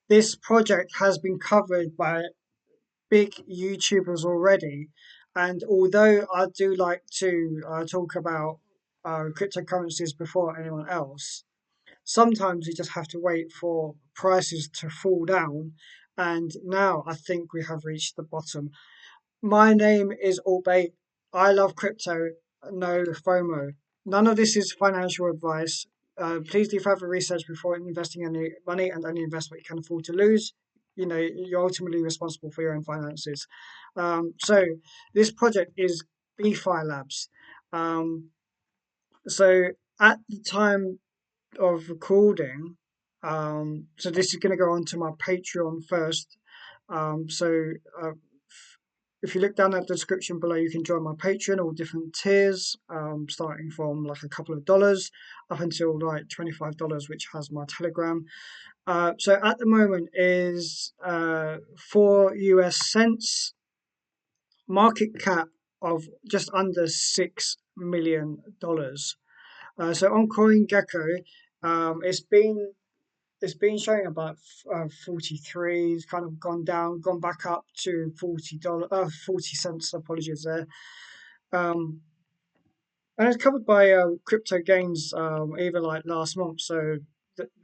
this project has been covered by big YouTubers already. And although I do like to talk about cryptocurrencies before anyone else, sometimes you just have to wait for prices to fall down. And now I think we have reached the bottom. My name is ALTBAE. I love crypto, no FOMO. None of this is financial advice. Please do further research before investing any money and only invest what you can afford to lose. You know, you're ultimately responsible for your own finances. So this project is BeFi Labs. Um, so at the time of recording, so this is going to go on to my Patreon first. So if you look down at the description below, you can join my Patreon, all different tiers, starting from like a couple of dollars up until like $25, which has my Telegram. So at the moment is 4 US cents, market cap of just under $6 million. So on CoinGecko, it's been showing about 43. It's kind of gone down, gone back up to $40, 40 cents. Apologies there. Um, and it's covered by crypto gains, even like last month. So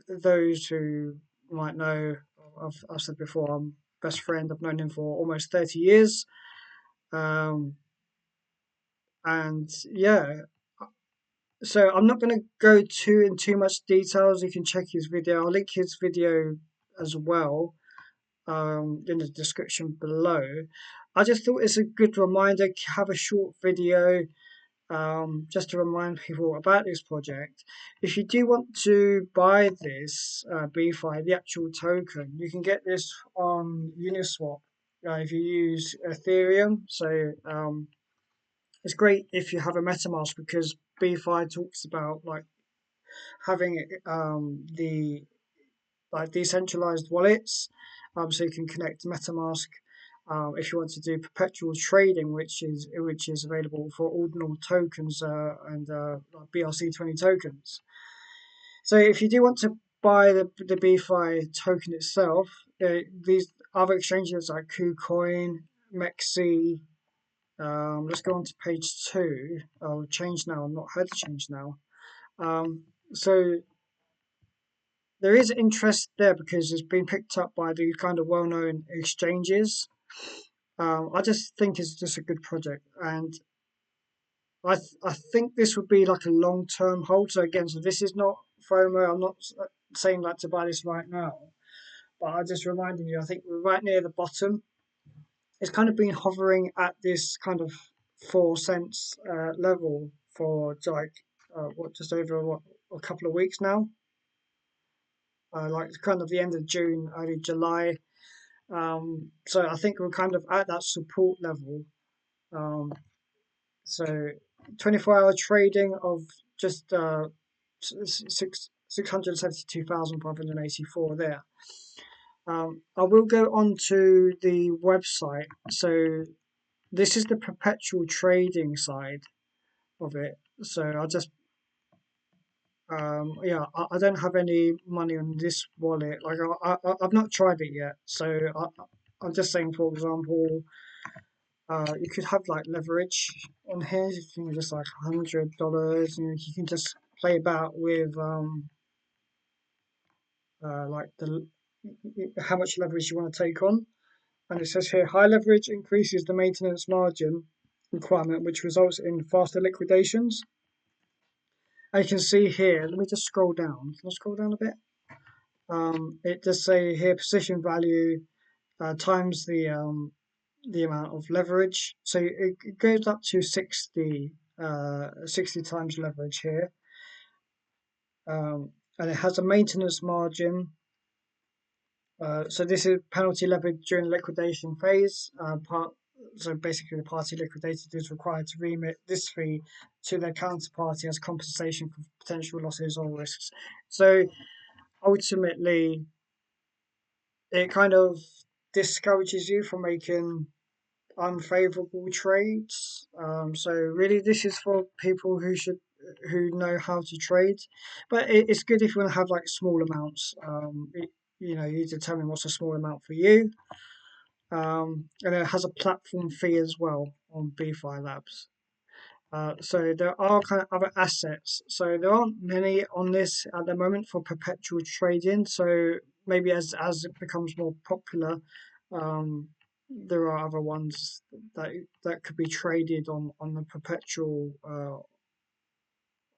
those who might know, I've said before, I'm best friend. I've known him for almost 30 years. Um, and yeah, so I'm not going to go too much details. You can check his video. I'll link his video as well in the description below. I just thought it's a good reminder to have a short video just to remind people about this project. If you do want to buy this BeFi, the actual token, you can get this on Uniswap if you use Ethereum. So it's great if you have a MetaMask because BeFi talks about like having the like decentralized wallets, so you can connect MetaMask if you want to do perpetual trading, which is available for ordinal tokens and like BRC20 tokens. So if you do want to buy the BeFi token itself, these other exchanges like KuCoin, Mexi. Let's go on to page two. I'll change now. I'm not how to change now. So there is interest there because it's been picked up by the kind of well-known exchanges. I just think it's just a good project, and I think this would be like a long-term hold. So again, so this is not FOMO. I'm not saying like to buy this right now, but I'm just reminding you. I think we're right near the bottom. It's kind of been hovering at this kind of 4 cents level for like just over a couple of weeks now. Like kind of the end of June, early July. So I think we're kind of at that support level. Um, so 24-hour trading of just six hundred 672,584 there. I will go on to the website. So this is the perpetual trading side of it. So I'll just yeah, I don't have any money on this wallet. Like I've not tried it yet. So I'm just saying, for example, you could have like leverage on here. You can just like $100, and you can just play about with like the how much leverage you want to take on. And it says here, high leverage increases the maintenance margin requirement, which results in faster liquidations. And you can see here. Let me just scroll down. Can I scroll down a bit? It does say here position value times the amount of leverage. So it goes up to 60 times leverage here. And it has a maintenance margin. So this is penalty levied during the liquidation phase. So basically, the party liquidated is required to remit this fee to their counterparty as compensation for potential losses or risks. So ultimately, it kind of discourages you from making unfavorable trades. So really, this is for people who know how to trade, but it's good if you want to have like small amounts. you determine what's a small amount for you. And it has a platform fee as well on BeFi Labs. So there are kind of other assets. So there aren't many on this at the moment for perpetual trading. So maybe as it becomes more popular, there are other ones that could be traded on the perpetual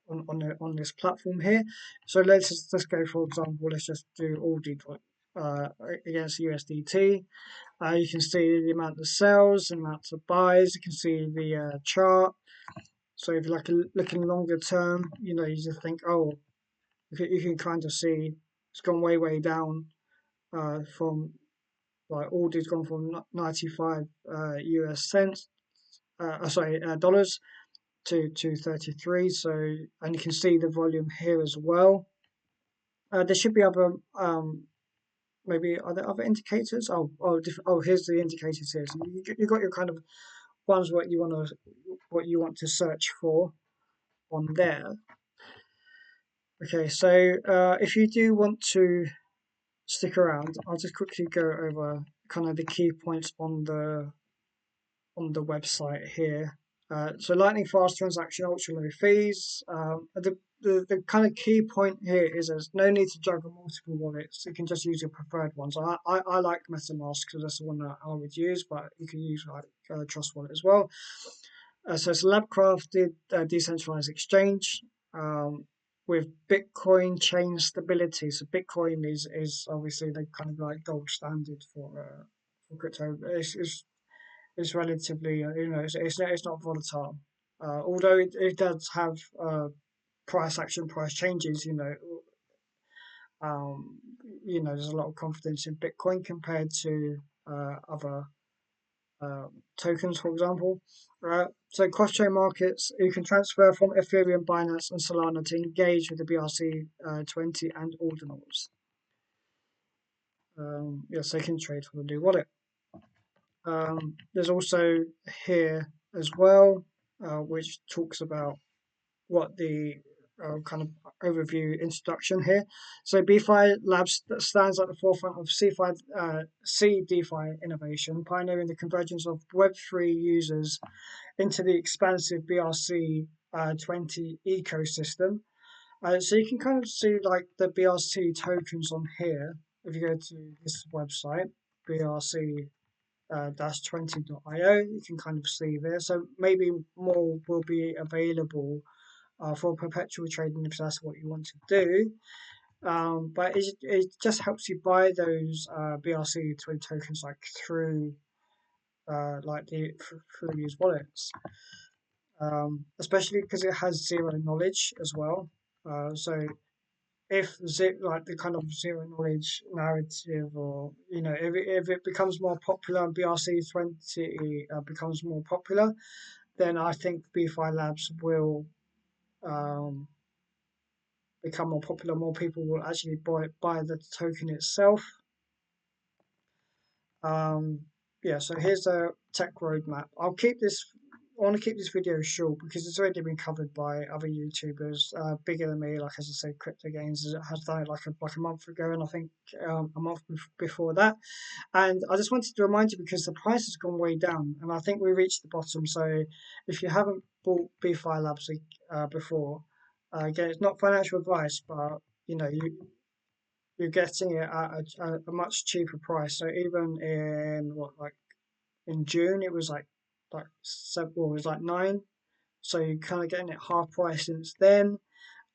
on this platform here. So let's go, for example, let's just do ordinals against USDT. You can see the amount of sells, the amount of buys. You can see the chart. So if you're like looking longer term, you just think, oh, you can kind of see it's gone way down from like order's gone from 95 US cents, dollars to 33. So, and you can see the volume here as well. There should be other maybe are there other indicators? Here's the indicators here. So you got your kind of ones what you want to search for on there. Okay, so if you do want to stick around, I'll just quickly go over kind of the key points on the website here. So lightning fast transaction, ultra low fees. The kind of key point here is there's no need to juggle multiple wallets. You can just use your preferred ones. I like MetaMask because that's the one that I would use, but you can use like Trust Wallet as well. So it's a lab crafted decentralized exchange with Bitcoin chain stability. So Bitcoin is obviously the kind of like gold standard for crypto. It's relatively it's not volatile. Although it does have price action, price changes. Um, there's a lot of confidence in Bitcoin compared to other tokens, for example. So cross-chain markets, you can transfer from Ethereum, Binance, and Solana to engage with the BRC20 and ordinals. So you can trade for the new wallet. There's also here as well, which talks about what the kind of overview introduction here. So BeFi Labs stands at the forefront of CDeFi innovation, pioneering the convergence of Web3 users into the expansive BRC20 ecosystem. So you can kind of see like the BRC tokens on here. If you go to this website, BRC 20.io, you can kind of see there. So maybe more will be available for perpetual trading if that's what you want to do. But it just helps you buy those BRC20 tokens like through through these wallets, especially because it has zero knowledge as well. So if like the kind of zero knowledge narrative, or if it becomes more popular and BRC20 becomes more popular, then I think BeFi Labs will become more popular. More people will actually buy the token itself. So here's a tech roadmap. I want to keep this video short because it's already been covered by other YouTubers bigger than me. Like as I said, Crypto Games has done it like a month ago, and I think a month before that. And I just wanted to remind you because the price has gone way down, and I think we reached the bottom. So if you haven't bought BeFi Labs before, again, it's not financial advice, but you're getting it at a much cheaper price. So even in in June, it was it was like 9. So you're kind of getting it half price since then.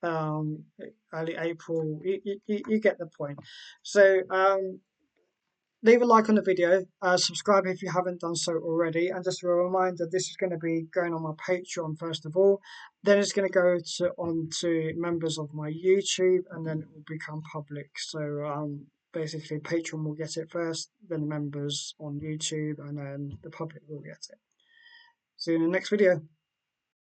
Early April, you get the point. So leave a like on the video, subscribe if you haven't done so already, and just a reminder, this is going to be going on my Patreon first of all, then it's going to go on to members of my YouTube, and then it will become public. So basically Patreon will get it first, then members on YouTube, and then the public will get it. See you in the next video.